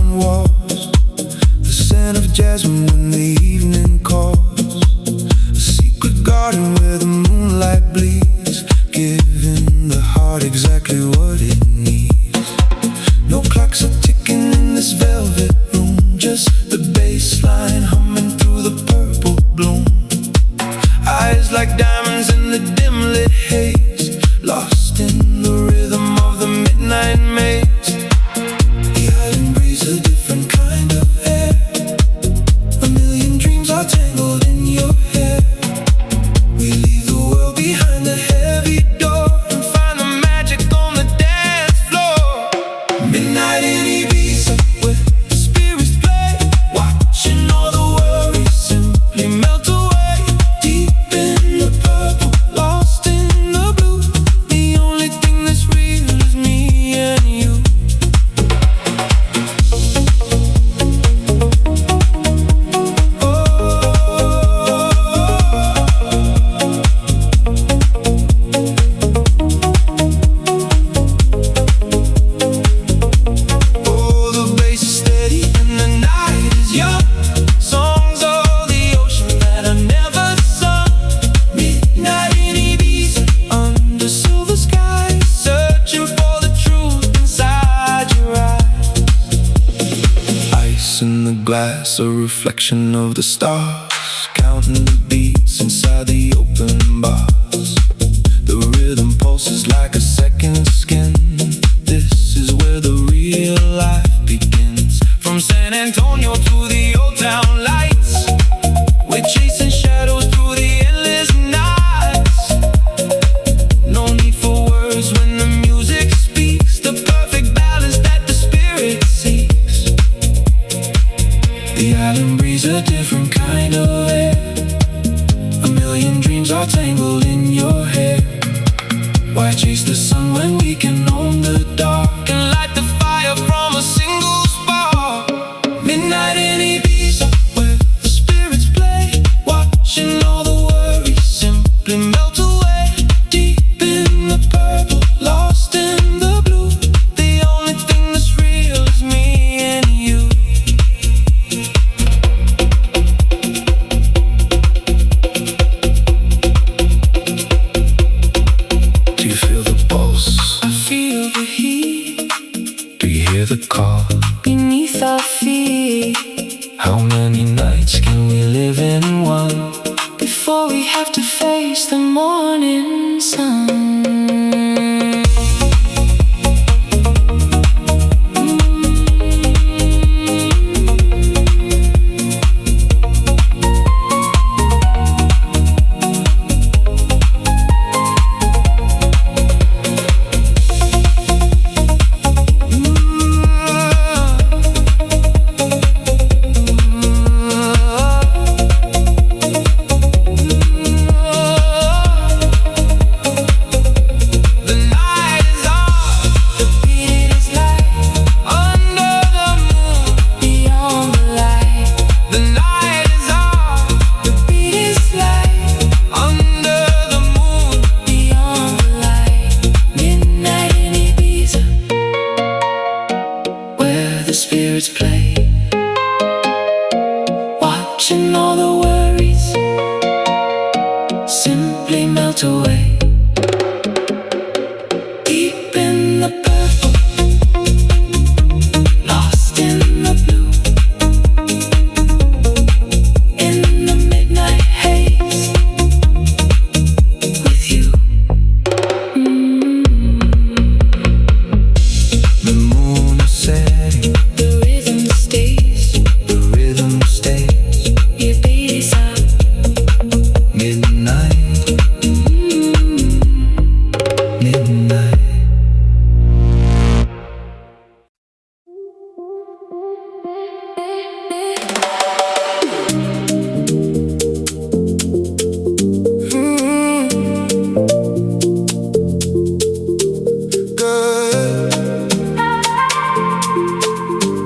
on walls, the scent of jasmine when the evening calls. A secret garden where the moonlight bleeds, giving the heart exactly what it needs. No clocks are ticking in this velvet room, just the bass line humming through the purple bloom. Eyes like diamonds in the dim lit haze, lost in the rhythm of the midnight maze. The island breeze, a different kind of air. A million dreams are tangled in your hair. We leave the world behind the heavy door and find the magic on the dance floor. Midnight in Ibiza, where the spirits play, watching all the worries simply melt away. Deep in the purple, lost in the blue, the only thing that's real is me and you. Oh, the bass is steady and the night is young. Songs of the ocean that I never sung. Midnight in Ibiza, under silver skies, searching for the truth inside your eyes. Ice in the glass, a reflection of the stars, counting the beats inside the open bars. The rhythm pulses like a second skin. This is where the real life begins. From San Antonio to the old town lights, we're chasing shadows through the endless nights. No need for words when the music speaks, the perfect balance that the spirit seeks. The island breeze, a different kind of air. A million dreams are tangled in your hair. Why chase the sun when we can own the dark and light the fire from a single spark? Midnight in Ibiza, where the spirits play, watching all the worries simply melt away. Deep in the purple, lost in the blue, the only thing that's real is me and you. Do you feel the pulse? I feel the heat. Do you hear the call beneath our feet? How many nights can we live in one before we have to face the morning sun? Spirits play, watching all the worries simply melt away. Deep in the purple, lost in the blue, in the midnight haze, with you. The moon is setting, the rhythm stays, Ibiza, midnight, midnight. Good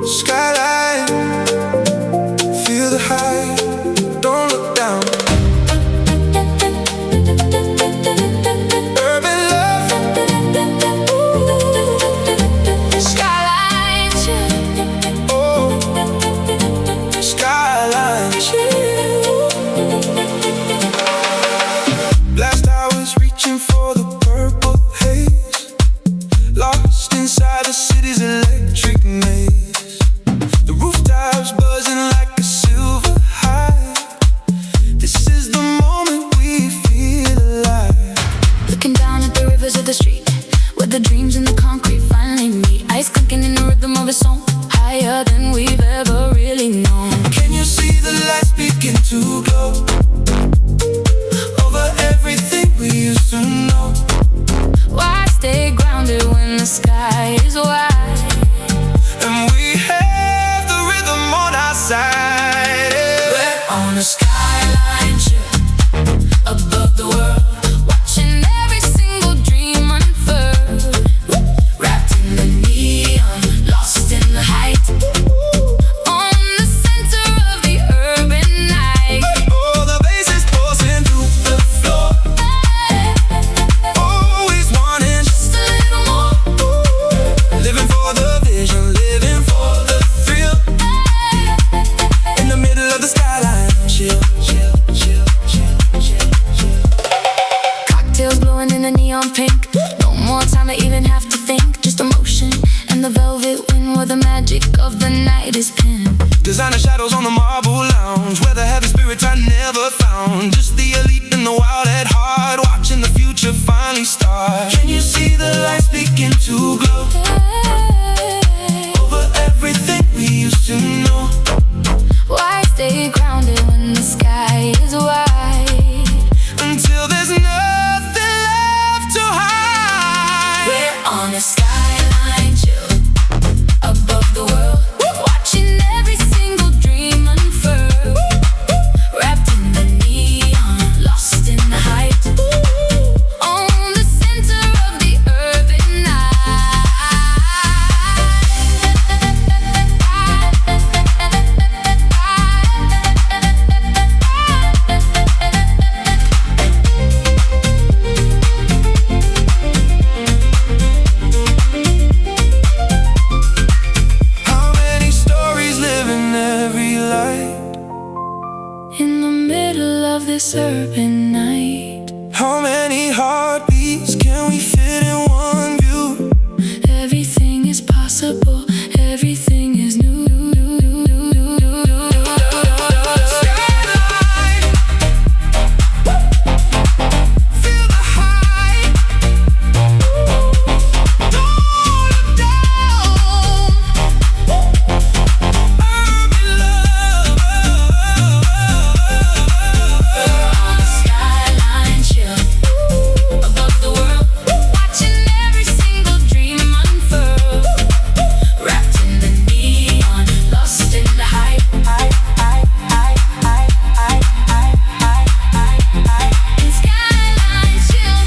skyline, feel the high, don't look down. Urban love, skyline, oh higher than we've ever really known. Can you see the lights begin to glow over everything we used to know? Why stay grounded when the sky is wide and we have the rhythm on our side? We're on a skyline ship above the world, watching every single dream unfurl, wrapped in the neon, lost in the height, on the center of the urban night. Oh, the bass is pulsing through the floor, always wanting just a little more, living for the vision, living for the thrill, in the middle of the skyline. Chill, chill, chill, chill, chill, chill. Cocktails glowing in the neon pink, no more time to even have to think, just emotion and the velvet wind where the magic of the night is pinned. Designer shadows on the marble lounge, where the heavy spirits I never found, just the elite and the wild at heart, watching the future finally start. Can you see the lights begin to glow over everything we used to know? Why stay grounded when the sky is wide, until there's nothing left to hide? We're on a skyline chill above the world, watching every single dream unfurl, wrapped in the neon, lost in the height, on the center of the urban night. How many stories live in every light, in the middle of this urban night? How many heartbeats can we fit in one view? Everything is possible, everything is new. Skyline, feel the hype, don't look down. Urban love, we're on a skyline chill above the world, watching every single dream unfurl, wrapped in the neon, lost in the hype. In skyline chill,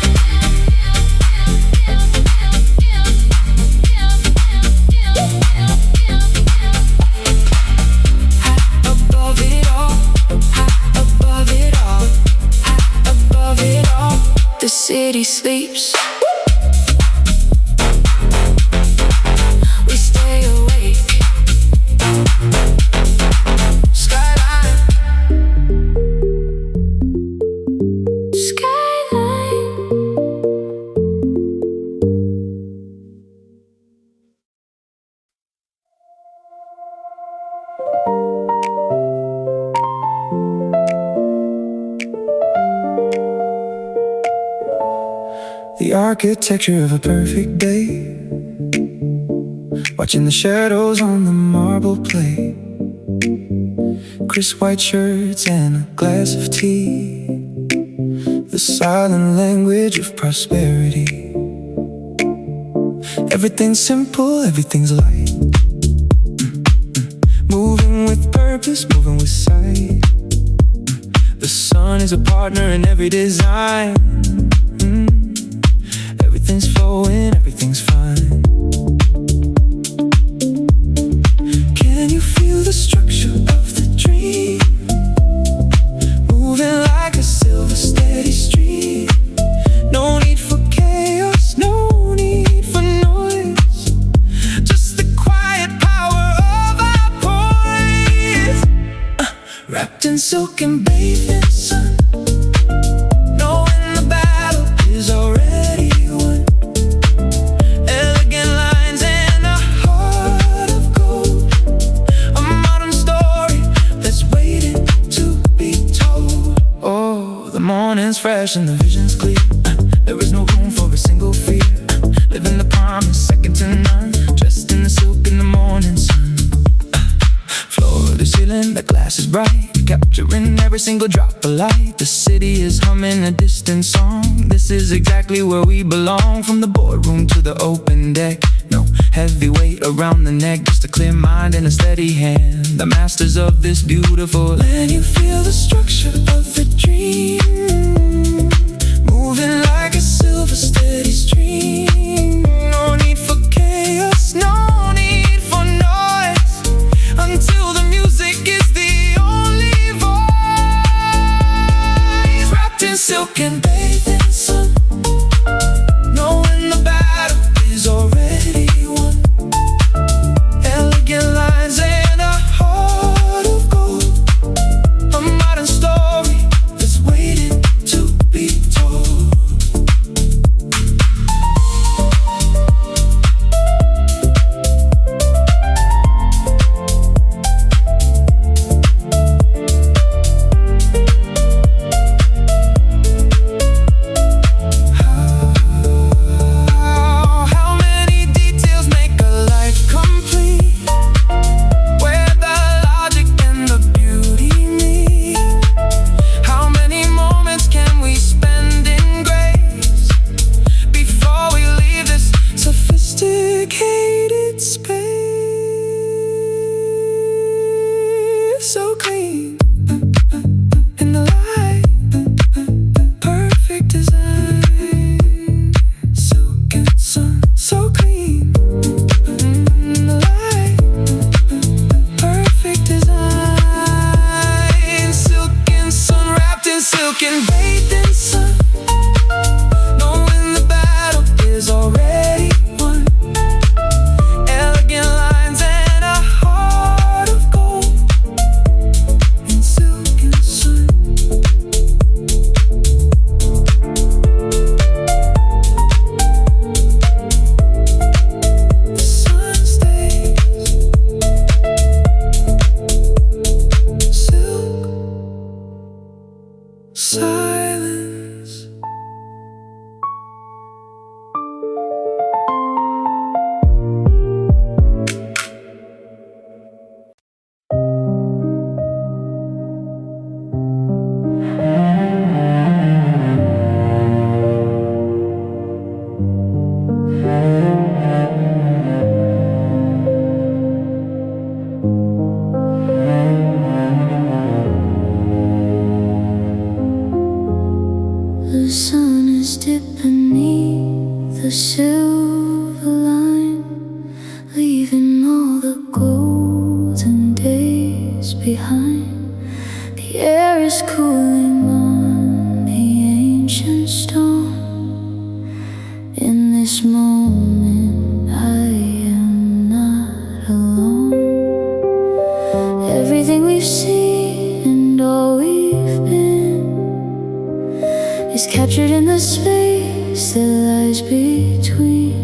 high above it all, high above it all, high above it all. The city sleeps, we stay awake. Skyline, skyline. The architecture of a perfect day, watching the shadows on the marble play, crisp white shirts and a glass of tea, the silent language of prosperity. Everything's simple, everything's light, moving with purpose, moving with sight. The sun is a partner in every design. Everything's flowing, everything's fine. Can you feel the structure of the dream, moving like a silver steady stream? No need for chaos, no need for noise, just the quiet power of our poise, wrapped in silk and bathed in sun, knowing the battle is already won. Elegant lines and a heart of gold, a modern story that's waiting to be told. Oh, the morning's fresh and the vision's clear. There is no room for a single fear. Living the promise, second to none, dressed in the silk in the morning sun. glass is bright, capturing every single drop of light. The city is humming a distant song. This is exactly where we belong. From the boardroom to the open deck, no heavy weight around the neck, just a clear mind and a steady hand. The masters of this beautiful land. You feel the structure of the dream, moving like a silver steady stream. No need for chaos, no need for noise, until the music is the only voice. Wrapped in silk and bathed in sun, knowing the battle is already won. Elegant lines and a heart of gold, a modern story that's waiting to be told. So clean in the light, perfect design. Silk and sun, so clean in the light, perfect design. Silk and sun, wrapped in silk and bathed in sun, knowing the battle is already won. Elegant lines and a heart of gold, silence. The sun is dipped beneath the silver line, leaving all the golden days behind. The air is cooling on the ancient stone. In this moment I am not alone. Everything we've seen and all we've been is captured in the space that lies between.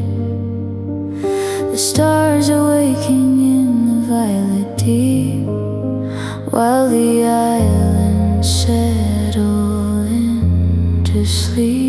The stars are waking in the violet deep, while the islands settle into sleep.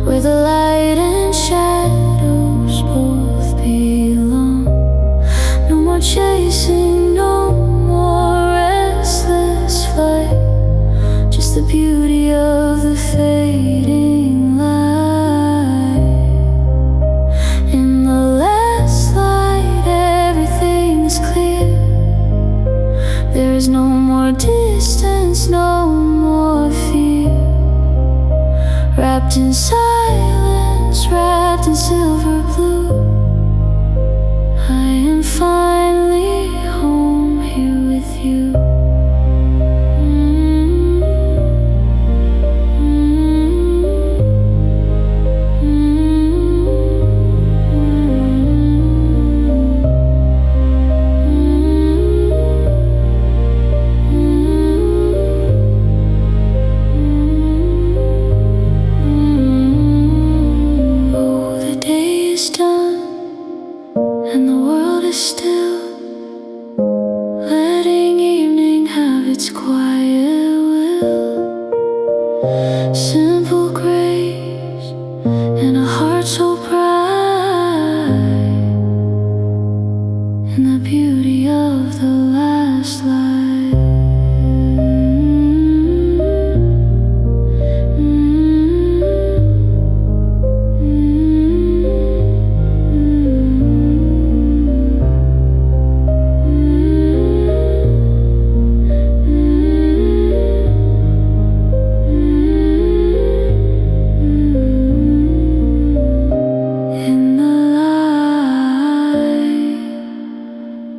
Where the light and shadows both belong. No more chasing, no more restless flight, just the beauty of the fading light. In the last light everything is clear. There is no more distance, no more fear. Wrapped in silence, wrapped in silver blue, I am finally home here with you. And the world is still, letting evening have its quiet will. Simple grace and a heart so bright, in the beauty of the last light.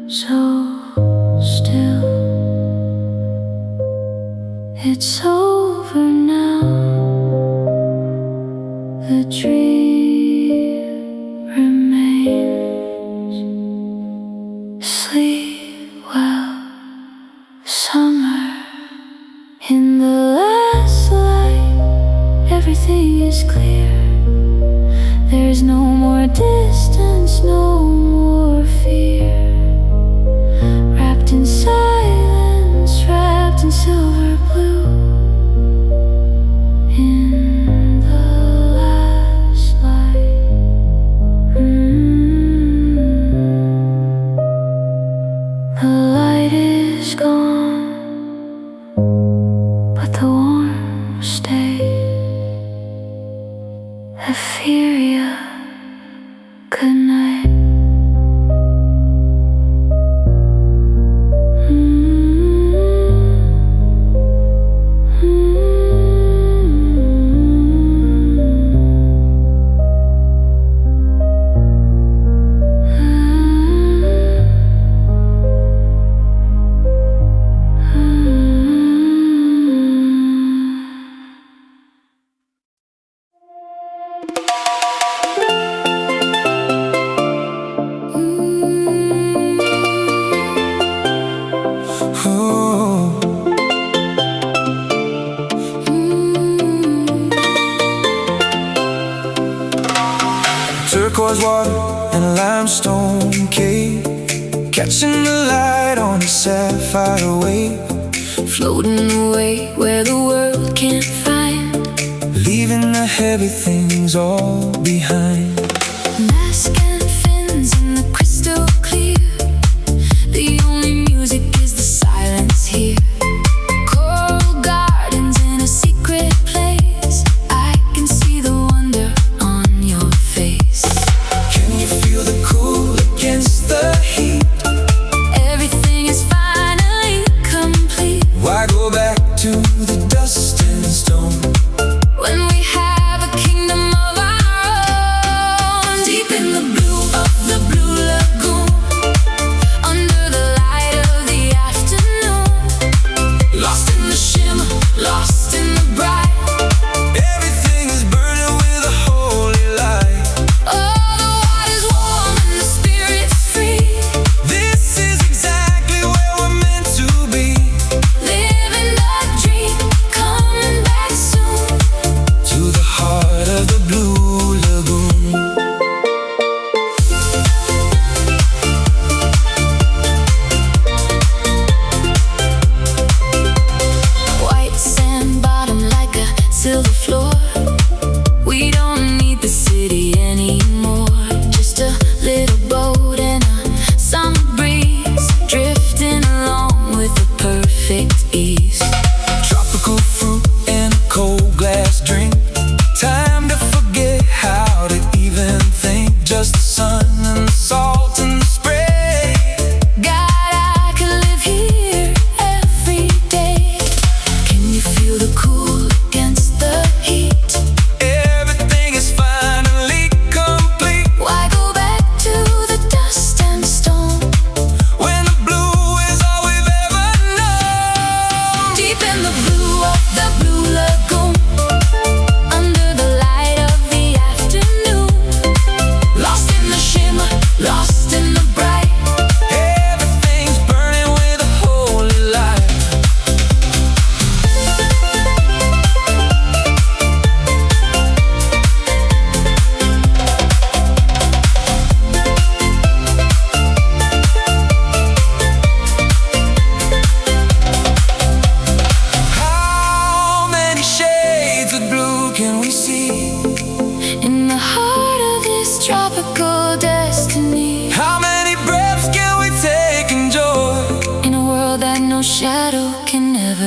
So still, it's over now. The dream remains. Sleep well, summer. In the last light, everything is clear. There's no more distance, no more fear. In silence, wrapped in silver blue, in the last light. The light is gone, but the warmth stays. Etheria, good night. Turquoise water and a limestone cave, catching the light on a sapphire wave, Floating away where the world can't find, leaving the heavy things all behind. mask and fins in the crystal clear. The only music is the silence here. Coral gardens in a secret place. I can see the wonder on your face. Can you feel the cool against the heat? Everything is finally complete. Why go back to the dust and stone When we have a kingdom of our own?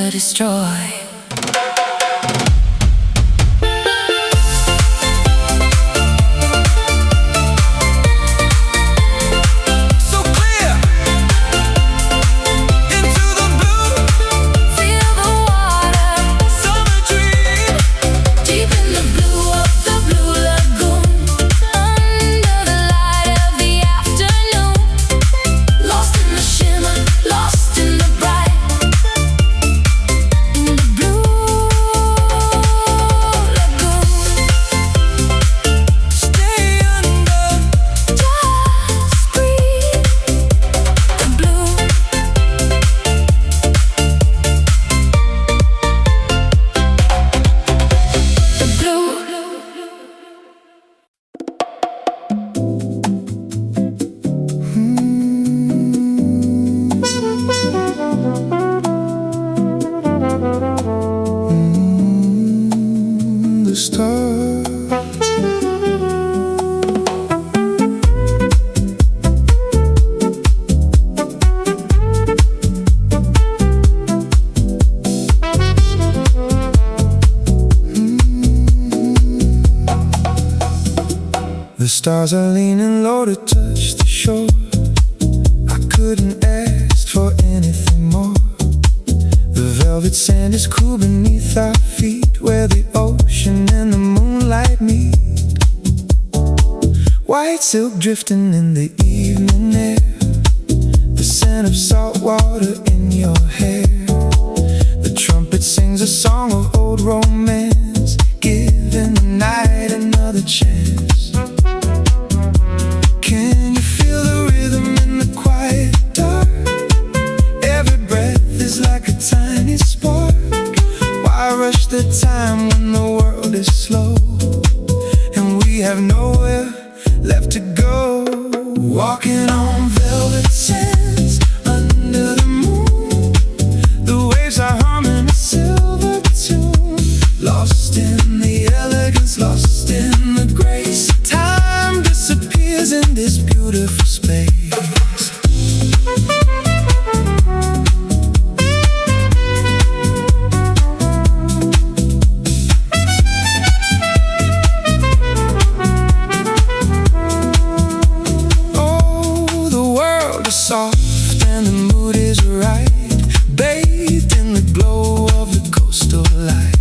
never destroy. The stars are leaning low to touch the shore. I couldn't ask for anything more. The velvet sand is cool beneath our feet, where the ocean and the moonlight meet. White silk drifting in the evening air, the scent of salt water in your hair. The trumpet sings a song of old romance, giving the night another chance. Can you feel the rhythm in the quiet dark? Every breath is like a tiny spark. Why rush the time when the world is slow and we have nowhere left to go? Walking on velvet sands under the moon, the waves are humming a silver tune. Lost in the elegance, lost in the grace. Time disappears in this beautiful space. Oh, the world is soft and the mood is right, bathed in the glow of the coastal light.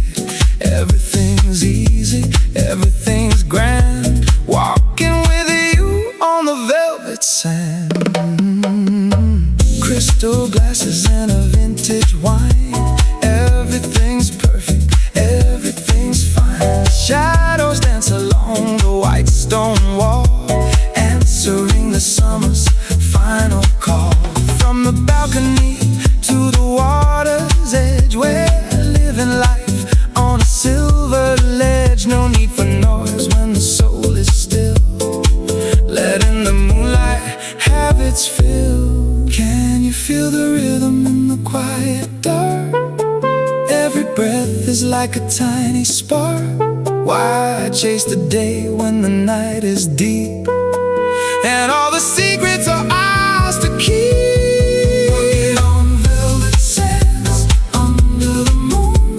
Everything's easy, everything's grand, walking with you on the velvet sand. Crystal glasses and a vintage wine, everything's perfect, everything's fine. Shadows dance along the white stone wall, answering the summer's final call. From the balcony to the water's edge, we're living life on a silver ledge. No need for noise when the soul is still, letting the moonlight have its fill. Can you feel the rhythm in the quiet dark? Every breath is like a tiny spark. Why chase the day when the night is deep and all the secrets are ours to keep? Walking on velvet sands under the moon,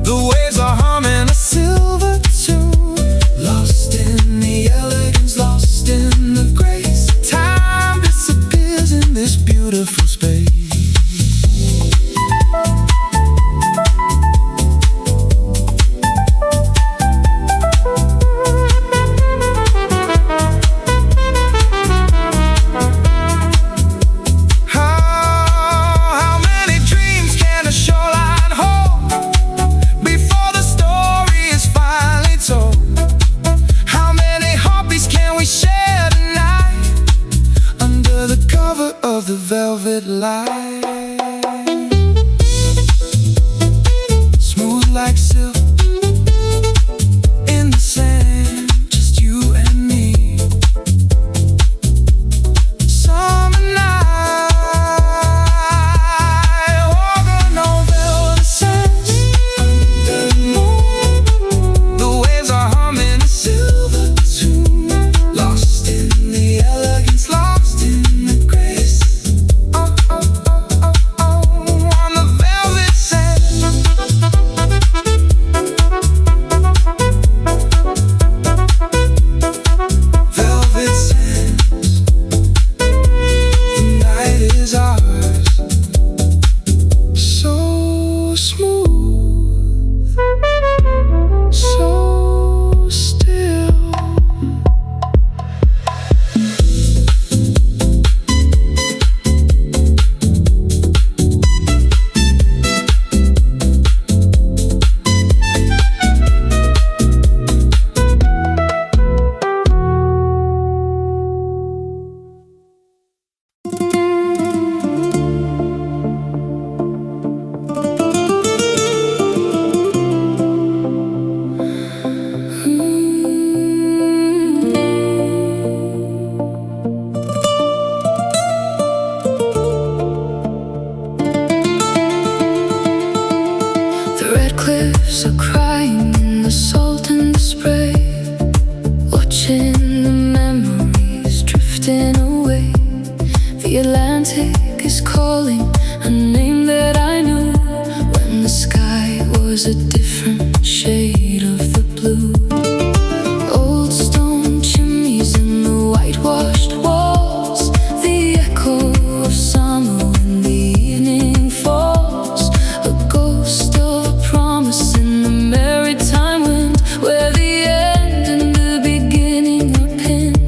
the waves are humming a silver tune. Lost in the elegance, lost in the grace. Time disappears in this beautiful space. How many dreams can a shoreline hold before the story is finally told? How many heartbeats can we share tonight under the cover of the velvet light? Smooth like silk in the sand, just you and me. Summer night, walking on velvet sands under the moon, the waves are humming a silver tune. Lost in the elegance, lost in the grace. Oh, oh, oh, oh. The Atlantic is calling, a name that I knew when the sky was a different shade of the blue. Old stone chimneys and the whitewashed walls, the echo of summer when the evening falls, a ghost of a promise in the maritime wind, where the end and the beginning are pinned.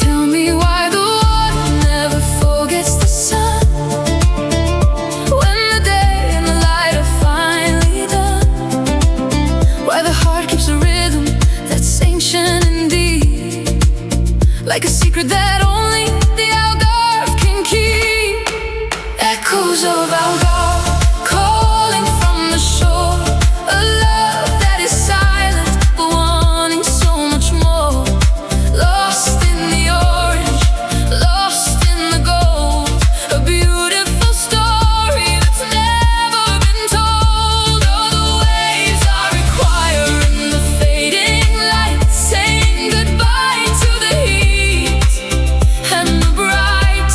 Tell me why the water never forgets the sun, when the day and the light are finally done, why the heart keeps a rhythm that's ancient and deep, like a secret that only the Algarve can keep. Echoes of Algarve calling from the shore, a love that is silent but wanting so much more. Lost in the orange, lost in the gold, a beautiful story that's never been told. Oh, the waves are requiring the fading light, saying goodbye to the heat and the bright,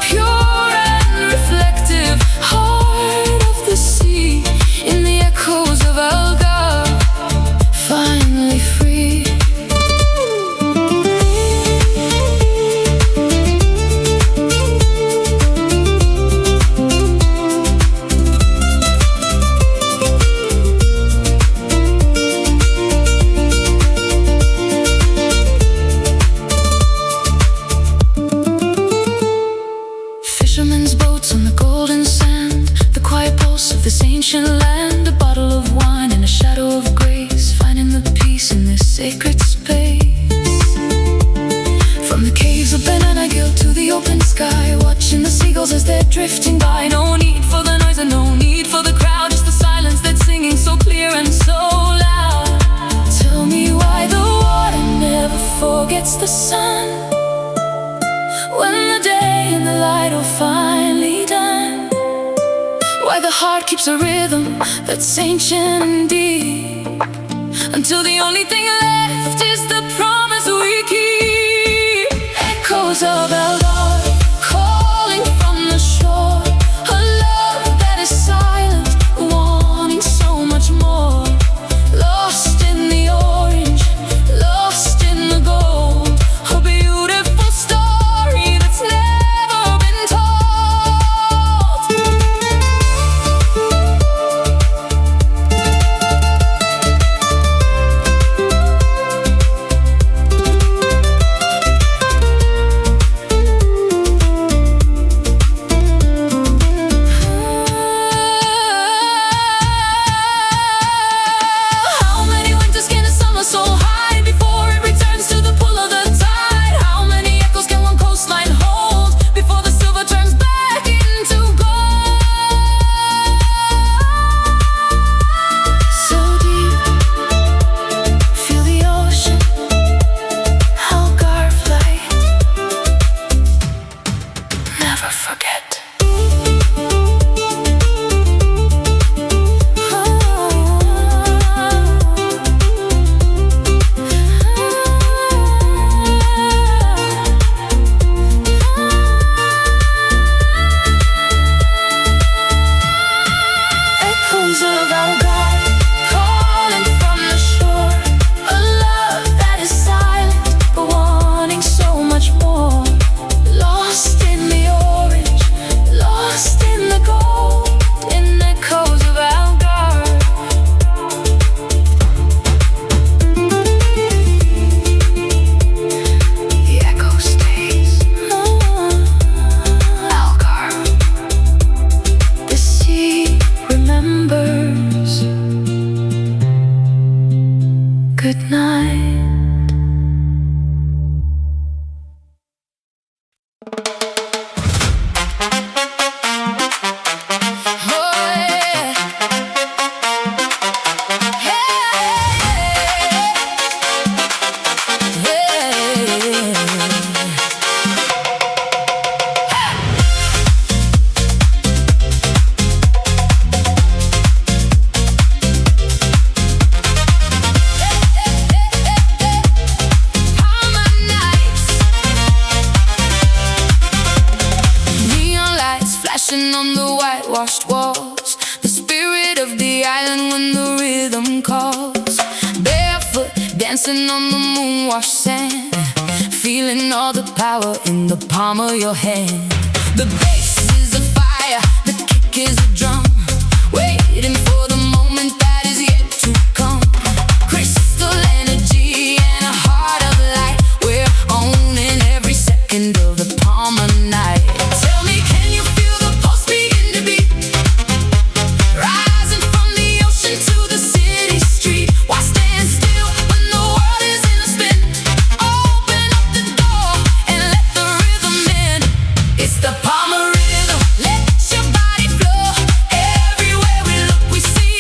pure and reflective heart of the sea. In the echoes of Algarve, finally free. Fishermen's boats on the golden sand, the quiet pulse of this ancient land, a bottle of wine and a shadow of grace, finding the peace in this sacred space. From the caves of Benanagil to the open sky, watching the seagulls as they're drifting by. No need for the noise and no need for the crowd, just the silence that's singing so clear and so loud. Tell me why the water never forgets the sun, when the day and the light are finally done, why the heart keeps a rhythm that's ancient and deep, until the only thing left is the promise we keep. Echoes of Algarve calling from the shore, a love that is silent, wanting so much more. Lost in the orange, lost in the gold, a beautiful story that's never been told. dancing on the whitewashed walls, the spirit of the island when the rhythm calls. Barefoot, dancing on the moon-washed sand, feeling all the power in the palm of your hand. The bass is a fire, the kick is a drum, waiting for the moment that is yet to come. Crystal energy and a heart of light, we're owning every second of the palm of night. Tell me, can you feel the pulse begin to beat? Rising from the ocean to the city street. Why stand still when the world is in a spin? Open up the door and let the rhythm in. It's the Palmer rhythm, let your body flow. Everywhere we look we see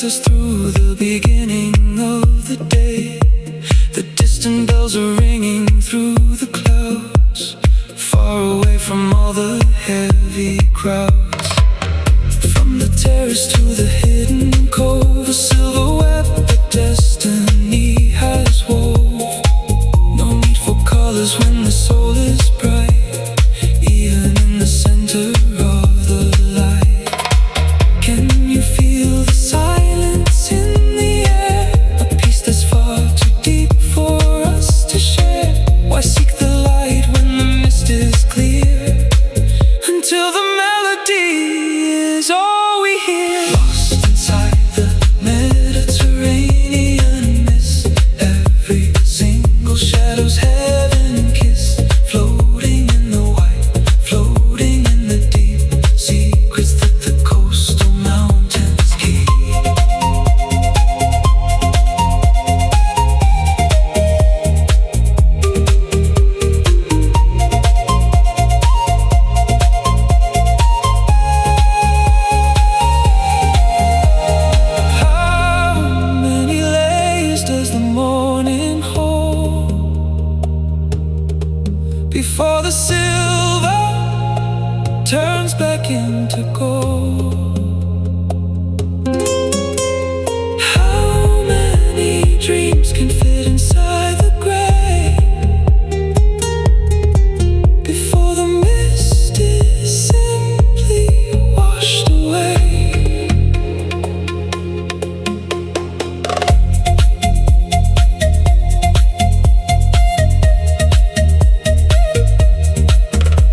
take us through the beginning of the day. The distant bells are ringing through the clouds, far away from all the heavy crowds. From the terrace to the hidden cove, a silver web that destiny has wove. No need for colors when the soul is bright, even in the center of the light. Can you feel the silence in the air? A peace that's far too deep for us to share. Why seek the light when the mist is clear? Until the melody is all we hear. Lost inside the Mediterranean mist, every single shadow's heaven kissed. Floating in the white, floating in the deep, secrets that the coastal mountains keep. How many layers does the morning hold before the silver turns back into gold? How many dreams can fit inside the gray before the mist is simply washed away?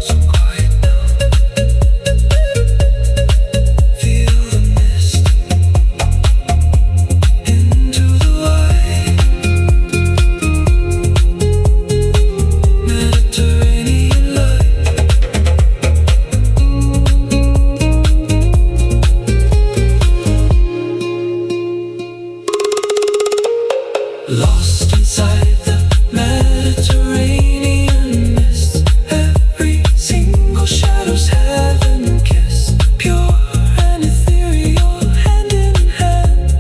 So quiet now, feel the mist into the white Mediterranean light. Lost inside the Mediterranean mist, every single shadow's heaven kissed. Pure and ethereal, hand in hand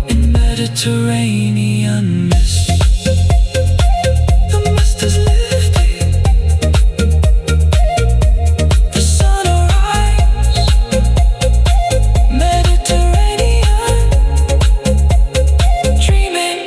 in Mediterranean mist. The mist is lifting, the sun arise. Mediterranean dreaming.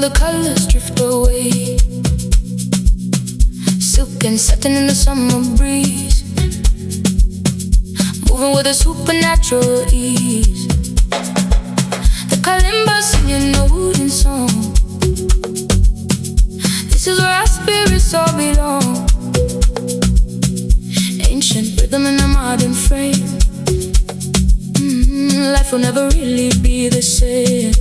all the colors drift away, silk and satin in the summer breeze, moving with a supernatural ease. The kalimba singing old song. This is where our spirits all belong. Ancient rhythm in a modern frame. Life will never really be the same.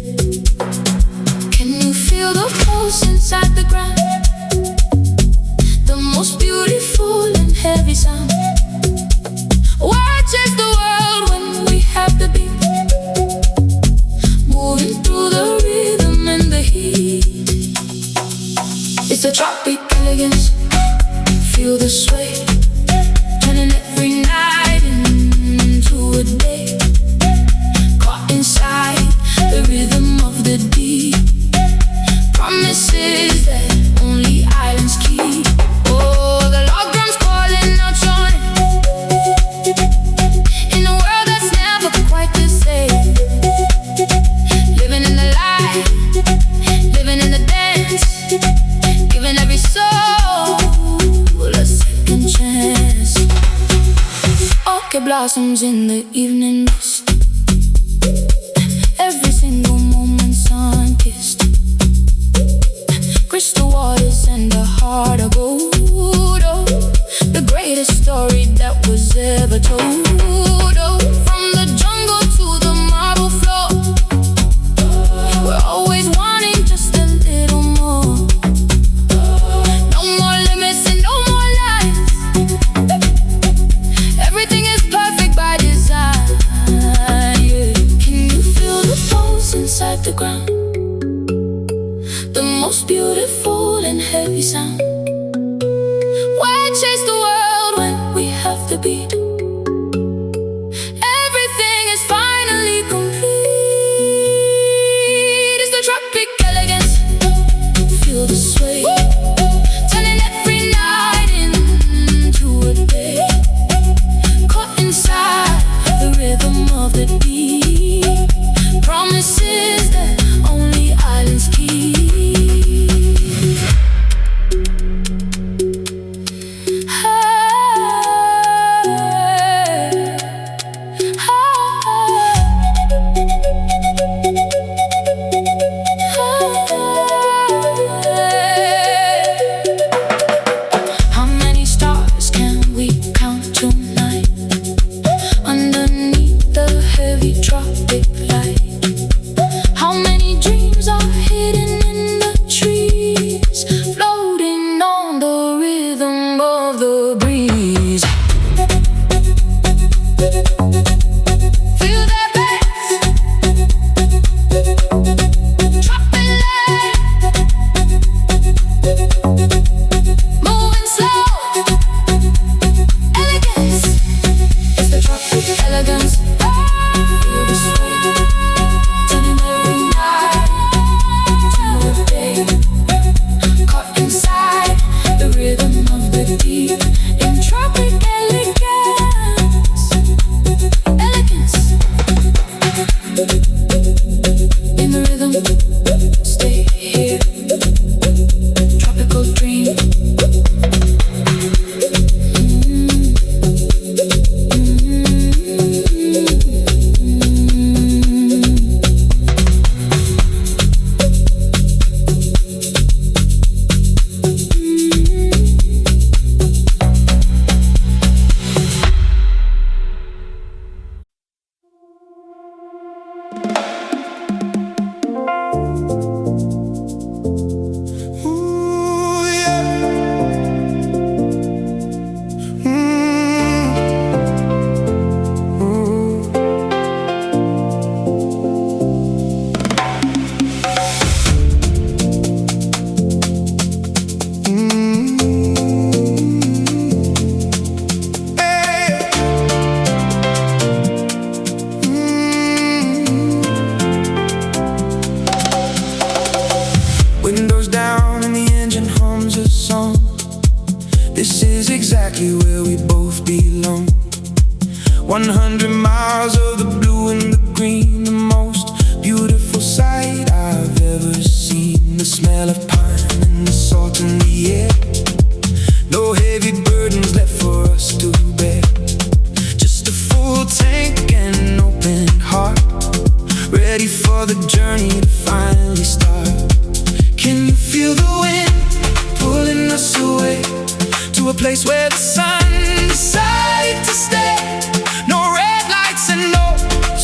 Can you feel the pulse inside the ground? The most beautiful and heavy sound. Why chase the world when we have the beat? Moving through the rhythm and the heat. It's a tropic elegance. Feel the sway, turning every night into a day. Caught inside the rhythm of the deep. Promises that only islands keep. Oh, the log drums calling out your name. In a world that's never quite the same. Living in the light, living in the dance, giving every soul a second chance. Orchid blossoms in the evening mist. Every single moment sun-kissed. Crystal waters and a heart of gold. Oh, the greatest story that was ever told. Oh, from the jungle to the marble floor, we're always wanting just a little more. No more limits and no more lies. Everything is perfect by design, yeah. Can you feel the pulse inside the ground? The most beautiful and heavy sound. Why chase the world when we have the beat? Everything is finally complete. It's the tropic elegance. Feel the sway, turning every night into a day. Caught inside the rhythm of the deep. Promises that only islands keep. How many stars can we count tonight underneath the heavy tropic light? How many dreams are hidden in the trees, floating on the rhythm of the breeze? Feel that bass, dropping light, moving slow, elegance. It's the tropic elegance. Feel the sway, turning every night into a day. Caught inside the rhythm of the deep. In tropic elegance, elegance. In the rhythm, stay here. Tropical dream. Ooh, yeah. Windows down and the engine hums a song. This is exactly where we both belong. 100 miles of the blue and the green, the most beautiful sight I've ever seen. The smell of pine and the salt in the air. No heavy burdens left for us to bear. Just a full tank and an open heart, ready for the journey to finally start. Can you feel the wind pulling us away to a place where the sun decided to stay? No red lights and no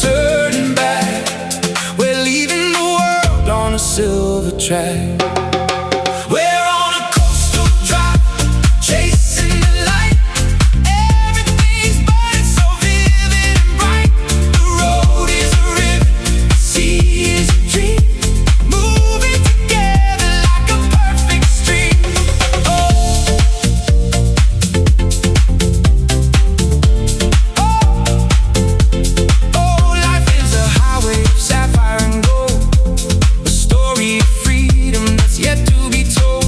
turning back. We're leaving the world on a silver track. We're on a coastal drive, chasing the light. Everything's burning so vivid and bright. The road is a river, the sea is a dream, moving together like a perfect stream. Life is a highway of sapphire and gold, a story of freedom that's yet to be told.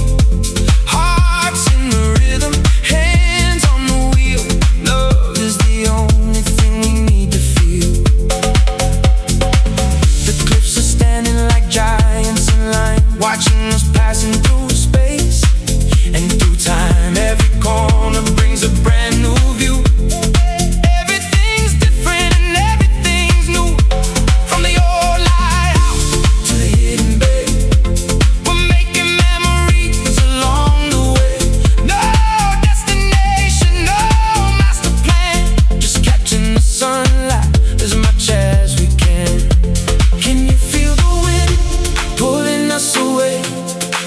Hearts in the rhythm, hands on the wheel. Love is the only thing we need to feel. The cliffs are standing like giants in line, watching us passing through space and through time. Every corner brings a brand new view. Everything's different and everything's new. From the old lighthouse to the hidden bay, we're making memories along the way. No destination, no master plan, just catching the sunlight as much as we can. Can you feel the wind pulling us away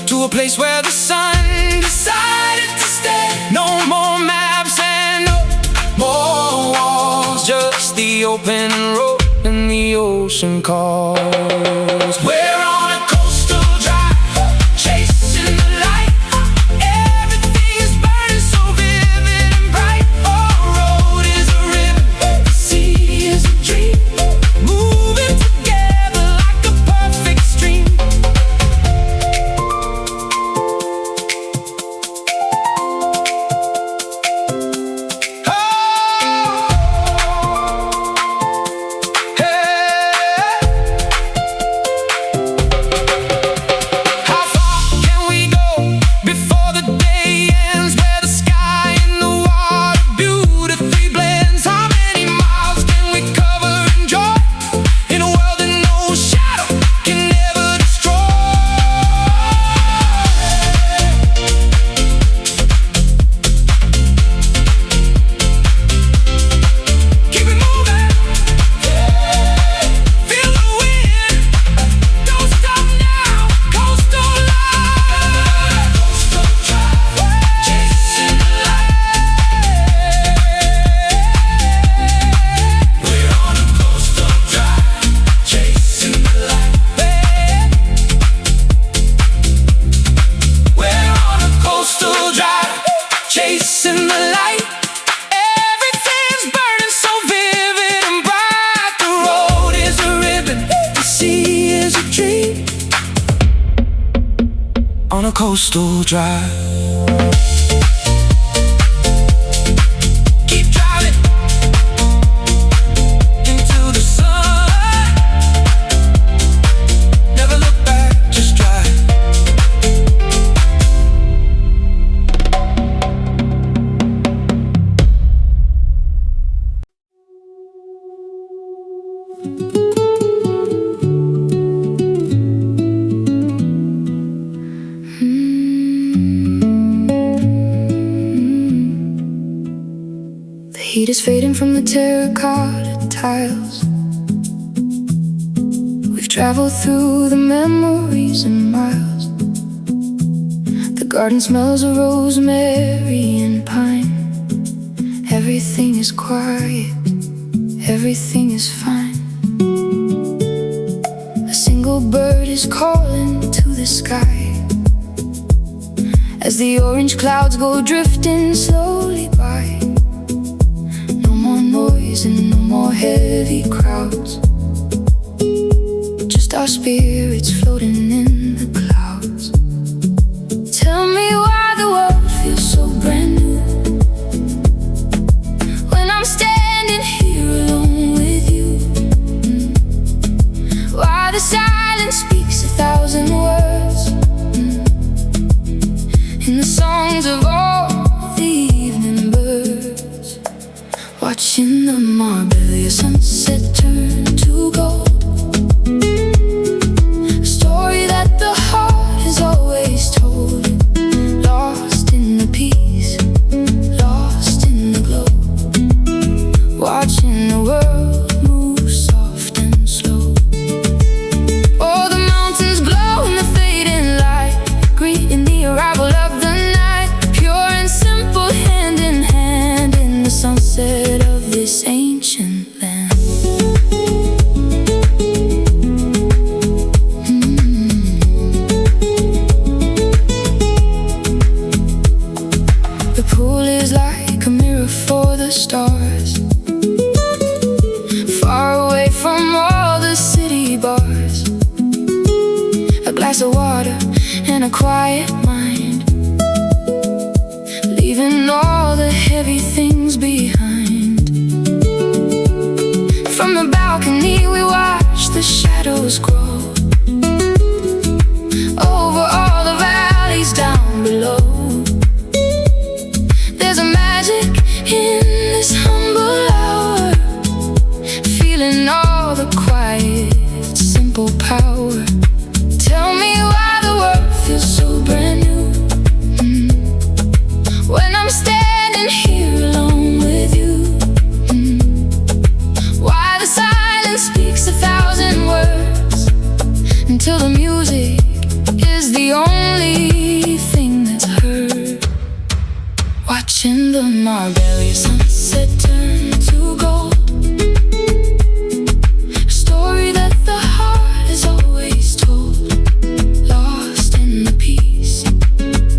to a place where the sun decided to stay? No more maps and no more walls, just the open road and the ocean calls. We're on a coastal drive, chasing the light. Everything is burning so vivid and bright. Our road is a river, the sea is a dream, moving together like a perfect stream. How far can we go before the day ends, where the sky and the water beautifully blends? How many miles can we cover in joy, in a world that no shadow can ever destroy? Keep it moving, feel the wind, don't stop now. Coastal life, coastal drive, chasing the light. We're on a coastal drive, chasing the light. We're on a coastal drive, chasing the light. Everything's burning so vivid and bright. The road is a ribbon, the sea is a dream. On a coastal drive, keep driving into the sun. Never look back, just drive. The heat is fading from the terracotta tiles. We've traveled through the memories in miles. The garden smells of rosemary and pine. Everything is quiet, everything is fine. A single bird is calling to the sky as the orange clouds go drifting slowly by. No more noise and no more heavy crowds, just our spirits floating in the clouds. Tell me why the world feels so brand new when I'm standing here alone with you. Why the silence speaks 1,000 words in the songs of all the evening birds, watching the Marbella sunset turn to gold. A story that the heart has always told, lost in the peace, lost in the glow, watching the world move soft and slow. Oh, the mountains glow in the fading light, greeting the arrival of the night, pure and simple, hand in hand in the sunset of this ancient land. The pool is like a mirror for the stars, far away from all the city bars. A glass of water and a quiet mind, leaving all the heavy things behind. From the balcony we watch the shadows grow, over all the valleys down below. There's a magic in this humble hour, feeling all the quiet, simple power. Tell me why the world feels so brand new, when I'm standing here alone with you. Why the silence speaks 1,000 words, until the music is the only thing that's heard. Watching the Marbella sunset turn to gold, a story that the heart has always told, lost in the peace,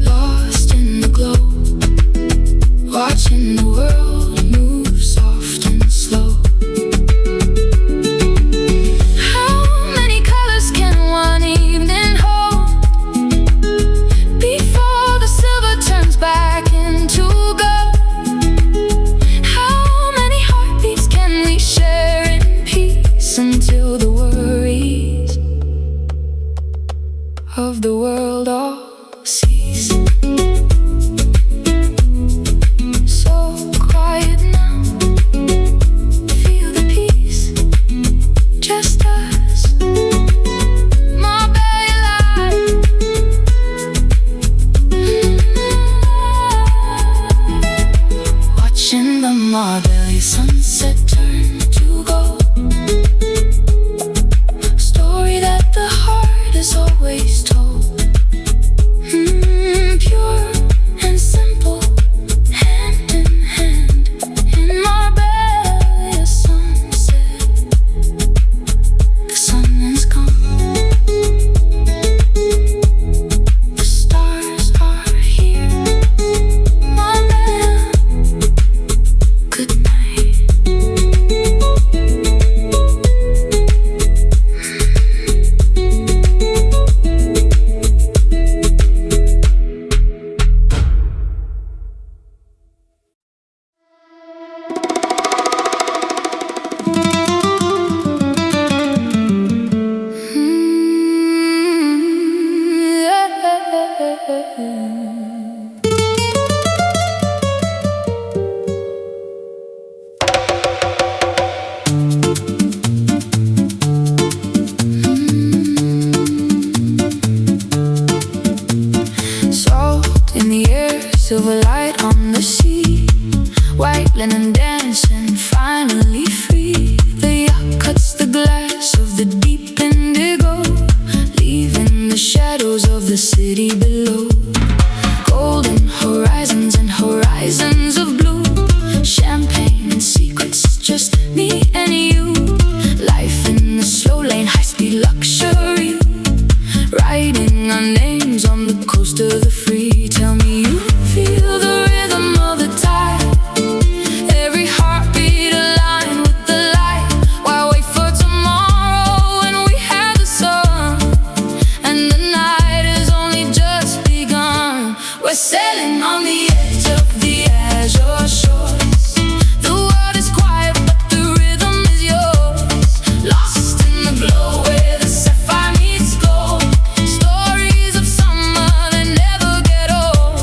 lost in the glow, watching the world move soft and slow. How many colors can one evening hold, before the silver turns back into gold? How many heartbeats can we share in peace, until the worries of the world all cease? So quiet now, feel the peace, just us, Marbella light. Watching the Marbella sunset turn to gold, a story that the heart has always told, pure and simple, hand in hand in Marbella sunset. The sun is gone, the stars are here, Marbella, good night. Salt in the air, silver light on the sea, white linen dancing, finally free. The yacht cuts the glass of the deep indigo, leaving the shadows of the city below. Golden horizons and horizons of blue, champagne and secrets, just me and you. Life in the slow lane, high-speed luxury, writing our names on the coast of the free. Tell me you feel the rhythm of the tide, every heartbeat aligned with the light. Why wait for tomorrow when we have the sun, and the night has only just begun? We're sailing on the edge of the azure shores. The world is quiet but the rhythm is yours, lost in the glow where the sapphire meets gold. Stories of summer that never get old,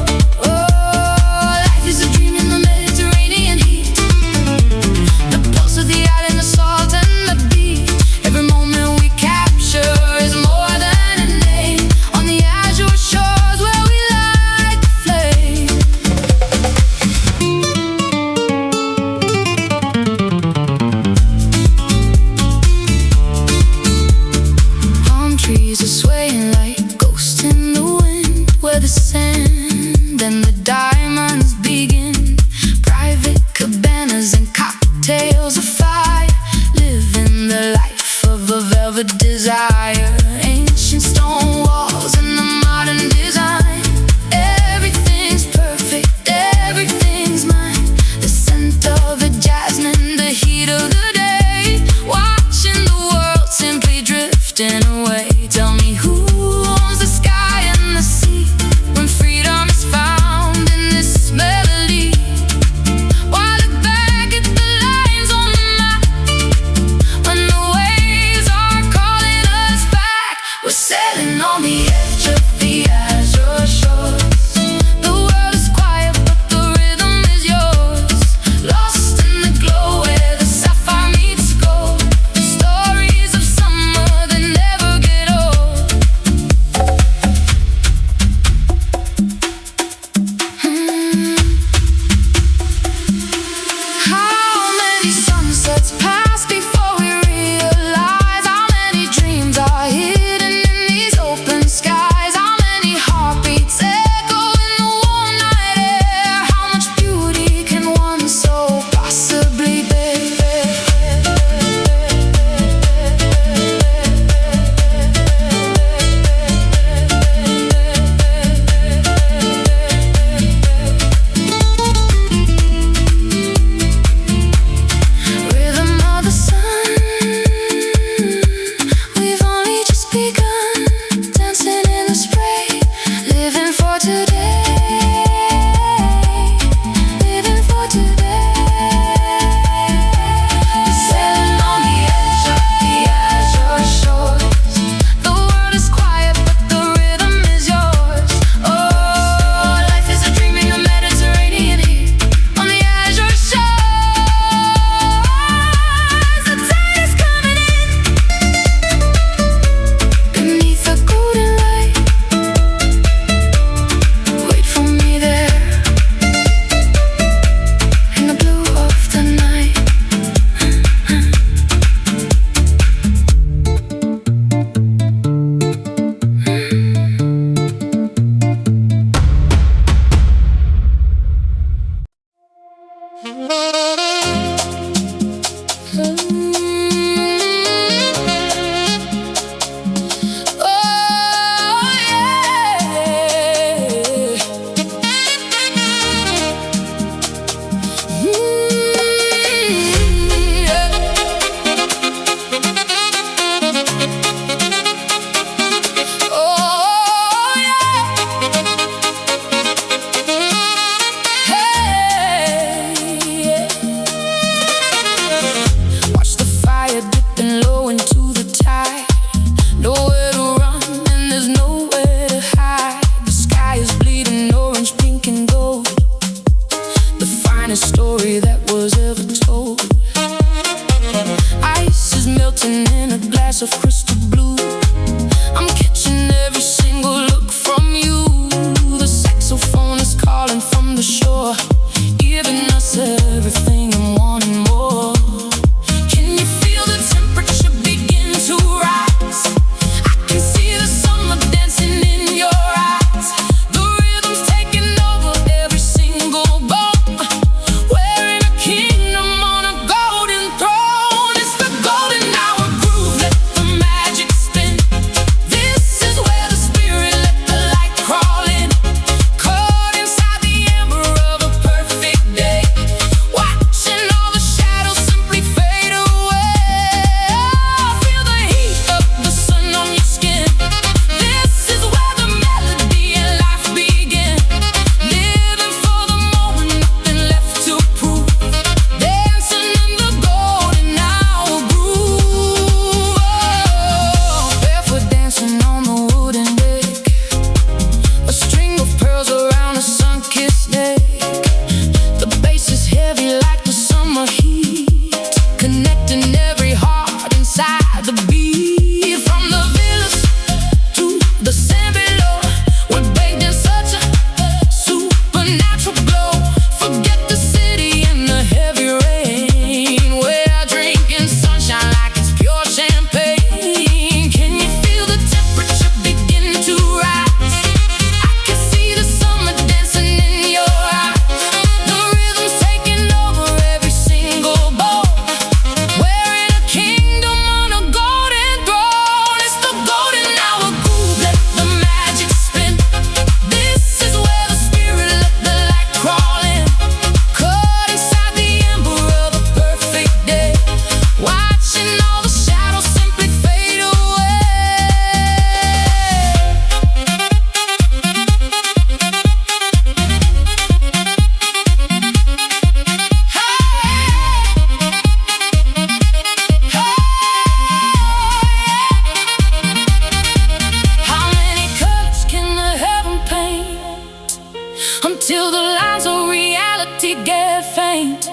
until the lines of reality get faint.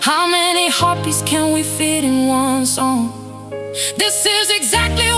How many heartbeats can we fit in one song? This is exactly